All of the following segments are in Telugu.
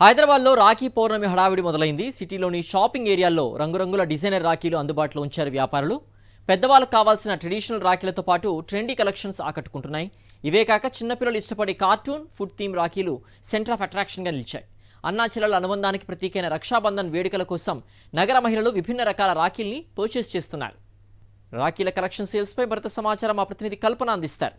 హైదరాబాద్లో రాఖీ పౌర్ణమి హడావిడి మొదలైంది. సిటీలోని షాపింగ్ ఏరియాల్లో రంగురంగుల డిజైనర్ రాఖీలు అందుబాటులో ఉంచారు వ్యాపారులు. పెద్దవాళ్ళకు కావాల్సిన ట్రెడిషనల్ రాఖీలతో పాటు ట్రెండీ కలెక్షన్స్ ఆకట్టుకుంటున్నాయి. ఇవే కాక చిన్నపిల్లలు ఇష్టపడే కార్టూన్, ఫుడ్ థీమ్ రాఖీలు సెంటర్ ఆఫ్ అట్రాక్షన్గా నిలిచాయి. అన్నా చెల్లెల అనుబంధానికి ప్రతీకైన రక్షాబంధన్ వేడుకల కోసం నగర మహిళలు విభిన్న రకాల రాఖీల్ని పర్చేస్ చేస్తున్నారు. రాఖీల కలెక్షన్ సేల్స్పై మరింత సమాచారం మా ప్రతినిధి కల్పన అందిస్తారు.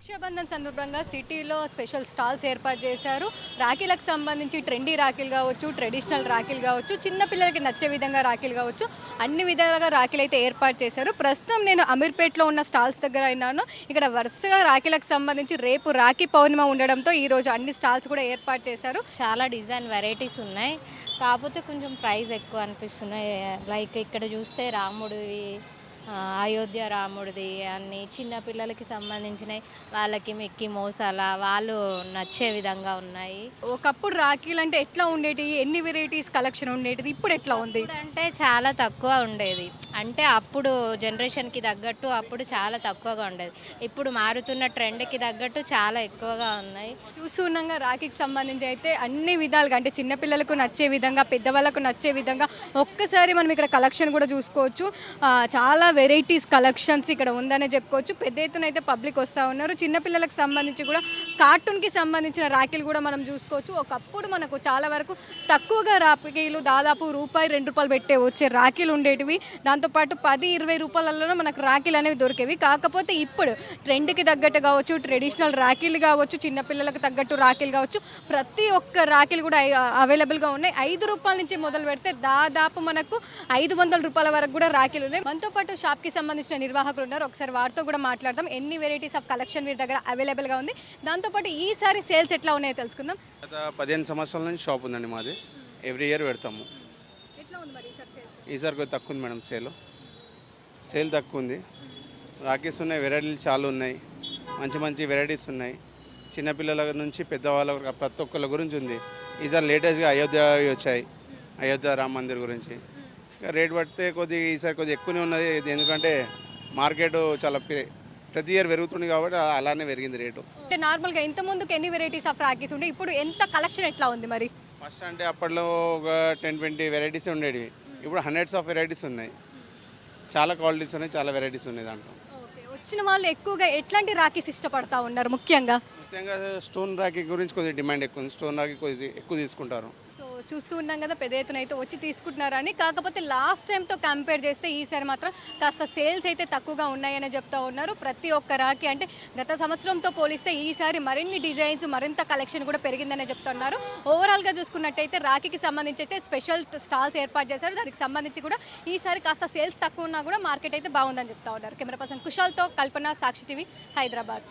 రక్షాబంధన్ సందర్భంగా సిటీలో స్పెషల్ స్టాల్స్ ఏర్పాటు చేశారు. రాఖీలకు సంబంధించి ట్రెండీ రాఖీలు కావచ్చు, ట్రెడిషనల్ రాఖీలు కావచ్చు, చిన్నపిల్లలకి నచ్చే విధంగా రాఖీలు కావచ్చు, అన్ని విధాలుగా రాఖీలు అయితే ఏర్పాటు చేశారు. ప్రస్తుతం నేను అమీర్పేట్లో ఉన్న స్టాల్స్ దగ్గర అయినాను. ఇక్కడ వరుసగా రాఖీలకు సంబంధించి రేపు రాఖీ పౌర్ణిమ ఉండడంతో ఈరోజు అన్ని స్టాల్స్ కూడా ఏర్పాటు చేశారు. చాలా డిజైన్ వెరైటీస్ ఉన్నాయి, కాకపోతే కొంచెం ప్రైస్ ఎక్కువ అనిపిస్తున్నాయి. లైక్ ఇక్కడ చూస్తే రాముడివి, అయోధ్య రాముడిది అన్ని చిన్నపిల్లలకి సంబంధించినవి, వాళ్ళకి మిక్కీ మోసాల వాళ్ళు నచ్చే విధంగా ఉన్నాయి. ఒకప్పుడు రాఖీలు అంటే ఎట్లా ఉండేటి, ఎన్ని వెరైటీస్ కలెక్షన్ ఉండేటిది, ఇప్పుడు ఎట్లా ఉంది అంటే చాలా తక్కువ ఉండేది. అంటే అప్పుడు జనరేషన్కి తగ్గట్టు అప్పుడు చాలా తక్కువగా ఉండేది. ఇప్పుడు మారుతున్న ట్రెండ్కి తగ్గట్టు చాలా ఎక్కువగా ఉన్నాయి. చూస్తున్నాగా రాఖీకి సంబంధించి అయితే అన్ని విధాలుగా, అంటే చిన్నపిల్లలకు నచ్చే విధంగా, పెద్దవాళ్ళకు నచ్చే విధంగా ఒక్కసారి మనం ఇక్కడ కలెక్షన్ కూడా చూసుకోవచ్చు. చాలా వెరైటీస్ కలెక్షన్స్ ఇక్కడ ఉందనే చెప్పుకోవచ్చు. పెద్ద ఎత్తున అయితే పబ్లిక్ వస్తూ ఉన్నారు. చిన్నపిల్లలకు సంబంధించి కూడా కార్టూన్కి సంబంధించిన రాఖీలు కూడా మనం చూసుకోవచ్చు. ఒకప్పుడు మనకు చాలా వరకు తక్కువగా రాఖీలు దాదాపు ₹1-2 పెట్టే వచ్చే రాఖీలు ఉండేటివి. దాంతోపాటు 10-20 రూపాయలలో మనకు రాఖీలు అనేవి దొరికేవి. కాకపోతే ఇప్పుడు ట్రెండ్కి తగ్గట్టు కావచ్చు, ట్రెడిషనల్ రాఖీలు కావచ్చు, చిన్నపిల్లలకు తగ్గట్టు రాఖీలు కావచ్చు, ప్రతి ఒక్క రాఖీలు కూడా అవైలబుల్గా ఉన్నాయి. ₹5 నుంచి మొదలు పెడితే దాదాపు మనకు ₹500 వరకు కూడా రాఖీలు ఉన్నాయి. మనతో పాటు షాప్కి సంబంధించిన నిర్వాహకులు ఉన్నారు. ఒకసారి వారితో కూడా మాట్లాడదాం. ఎన్ని వెరైటీస్ ఆఫ్ కలెక్షన్ వీరి దగ్గర అవైలబుల్గా ఉంది, దాంతోపాటు ఈసారి సేల్స్ ఎట్లా ఉన్నాయో తెలుసుకుందాం. గత 15 సంవత్సరాల నుంచి షాప్ ఉందండి మాది. ఎవ్రీ ఇయర్ పెడతాము. ఈసారి కొంచెం తక్కువ ఉంది మేడం. సేల్ తక్కువ ఉంది. రాఖీస్ ఉన్నాయి, వెరైటీలు చాలా ఉన్నాయి, మంచి మంచి వెరైటీస్ ఉన్నాయి. చిన్నపిల్లల నుంచి పెద్దవాళ్ళ ప్రతి ఒక్కళ్ళ గురించి ఉంది. ఈసారి లేటెస్ట్గా అయోధ్య వచ్చాయి, అయోధ్య రామ మందిర్ గురించి. రేట్ పడితే ఈసారి కొద్దిగా ఎక్కువనే ఉన్నది. ఎందుకంటే మార్కెట్ చాలా ప్రతి ఇయర్ పెరుగుతుంది కాబట్టి అలానే పెరిగింది రేటు. అంటే నార్మల్గా ఇంత ముందుకు ఎన్ని వెరైటీస్ ఆఫ్ రాఖీస్ ఉండే, ఇప్పుడు ఎంత కలెక్షన్ ఎట్లా ఉంది మరి? ఫస్ట్ అంటే అప్పట్లో ఒక 10-20 వెరైటీస్ ఉండేవి. ఇప్పుడు హండ్రెడ్స్ ఆఫ్ వెరైటీస్ ఉన్నాయి. చాలా క్వాలిటీస్ ఉన్నాయి, చాలా వెరైటీస్ ఉన్నాయి దాంట్లో. వచ్చిన వాళ్ళు ఎక్కువగా ఎట్లాంటి రాఖీస్ ఇష్టపడతా ఉన్నారు? ముఖ్యంగా స్టోన్ రాఖీ గురించి కొద్దిగా డిమాండ్ ఎక్కువ ఉంది. స్టోన్ రాఖీ కొద్దిగా ఎక్కువ తీసుకుంటారు. చూస్తూ ఉన్నాం కదా, పెద్ద ఎత్తున అయితే వచ్చి తీసుకుంటున్నారని. కాకపోతే లాస్ట్ టైంతో కంపేర్ చేస్తే ఈసారి మాత్రం కాస్త సేల్స్ అయితే తక్కువగా ఉన్నాయని చెప్తా ఉన్నారు. ప్రతి ఒక్క రాఖీ అంటే గత సంవత్సరంతో పోలిస్తే ఈసారి మరిన్ని డిజైన్స్, మరింత కలెక్షన్ కూడా పెరిగిందని చెప్తున్నారు. ఓవరాల్గా చూసుకున్నట్టయితే రాఖీకి సంబంధించి అయితే స్పెషల్ స్టాల్స్ ఏర్పాటు చేశారు. దానికి సంబంధించి కూడా ఈసారి కాస్త సేల్స్ తక్కువ ఉన్నా కూడా మార్కెట్ అయితే బాగుందని చెప్తా ఉన్నారు. కెమెరా పర్సన్ కుషాల్తో కల్పన, సాక్షి టీవీ, హైదరాబాద్.